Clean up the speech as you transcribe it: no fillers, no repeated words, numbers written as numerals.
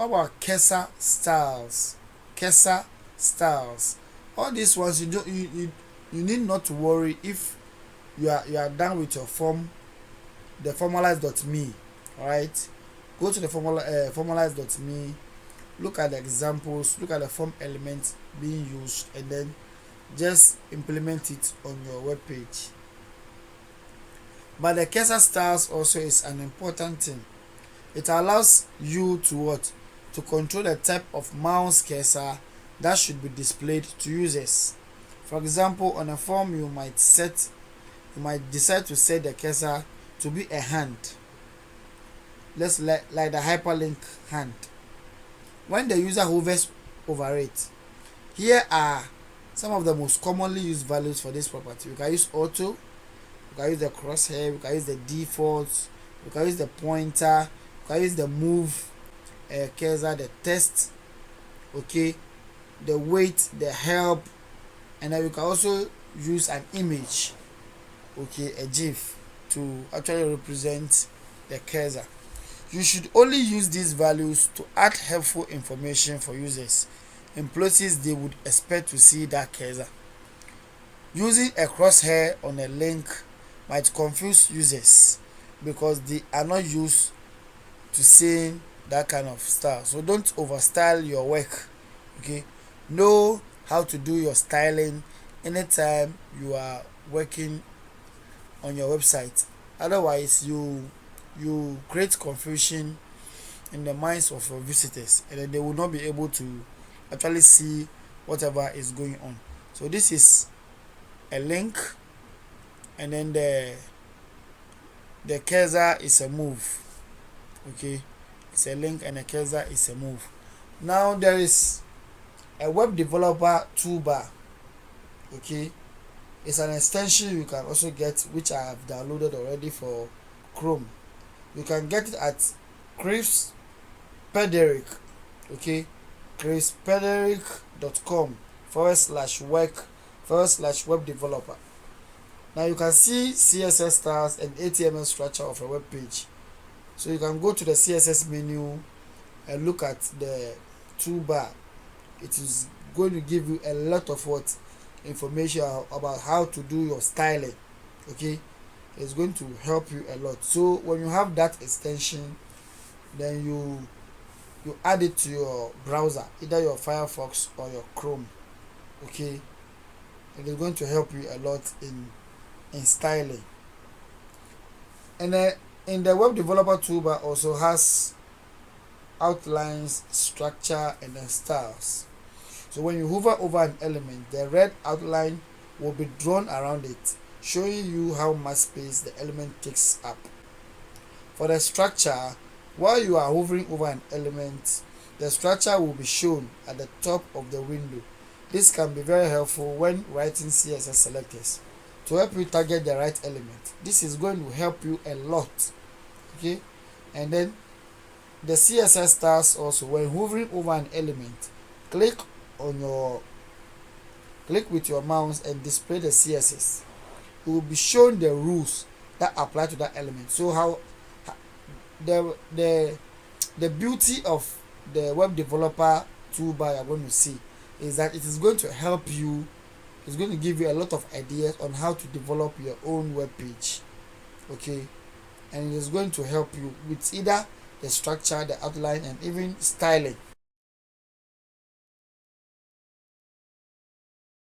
How about cursor styles? Cursor styles. All these ones you need not to worry if you are done with your form, the formalize.me. All right. Go to the formalize.me. Look at the examples. Look at the form elements being used, and then just implement it on your web page. But the cursor styles also is an important thing. It allows you to what? To control the type of mouse cursor that should be displayed to users. For example, on a form you might decide to set the cursor to be a hand. Let's like the hyperlink hand. When the user hovers over it, here are some of the most commonly used values for this property. You can use auto, you can use the crosshair, you can use the default, you can use the pointer, you can use the move cursor, the test, okay, the weight, the help, and then you can also use an image, okay, a GIF, to actually represent the cursor. You should only use these values to add helpful information for users in places they would expect to see that cursor. Using a crosshair on a link might confuse users because they are not used to seeing that kind of style. So don't overstyle your work. Okay, know how to do your styling anytime you are working on your website. Otherwise, you create confusion in the minds of your visitors, and then they will not be able to actually see whatever is going on. So this is a link, and then the cursor is a move. Okay, it's a link and a cursor is a move. Now there is a web developer toolbar. Okay, it's an extension you can also get, which I have downloaded already for Chrome. You can get it at Chris Pederick. Okay, chrispederick.com/work/web developer. Now you can see CSS styles and HTML structure of a web page. So you can go to the CSS menu and look at the toolbar. It is going to give you a lot of information about how to do your styling. Okay, it's going to help you a lot. So when you have that extension, then you add it to your browser, either your Firefox or your Chrome. Okay, it is going to help you a lot in styling. And in the web developer toolbar also has outlines, structure, and then styles. So when you hover over an element, the red outline will be drawn around it, showing you how much space the element takes up. For the structure, while you are hovering over an element, the structure will be shown at the top of the window. This can be very helpful when writing CSS selectors to help you target the right element. This is going to help you a lot. Okay, and then the CSS styles also, when hovering over an element, click with your mouse and display the CSS. It will be shown the rules that apply to that element. So how the beauty of the web developer toolbar you're going to see is that it is going to help you. It's going to give you a lot of ideas on how to develop your own web page. Okay, and it is going to help you with either the structure, the outline, and even styling.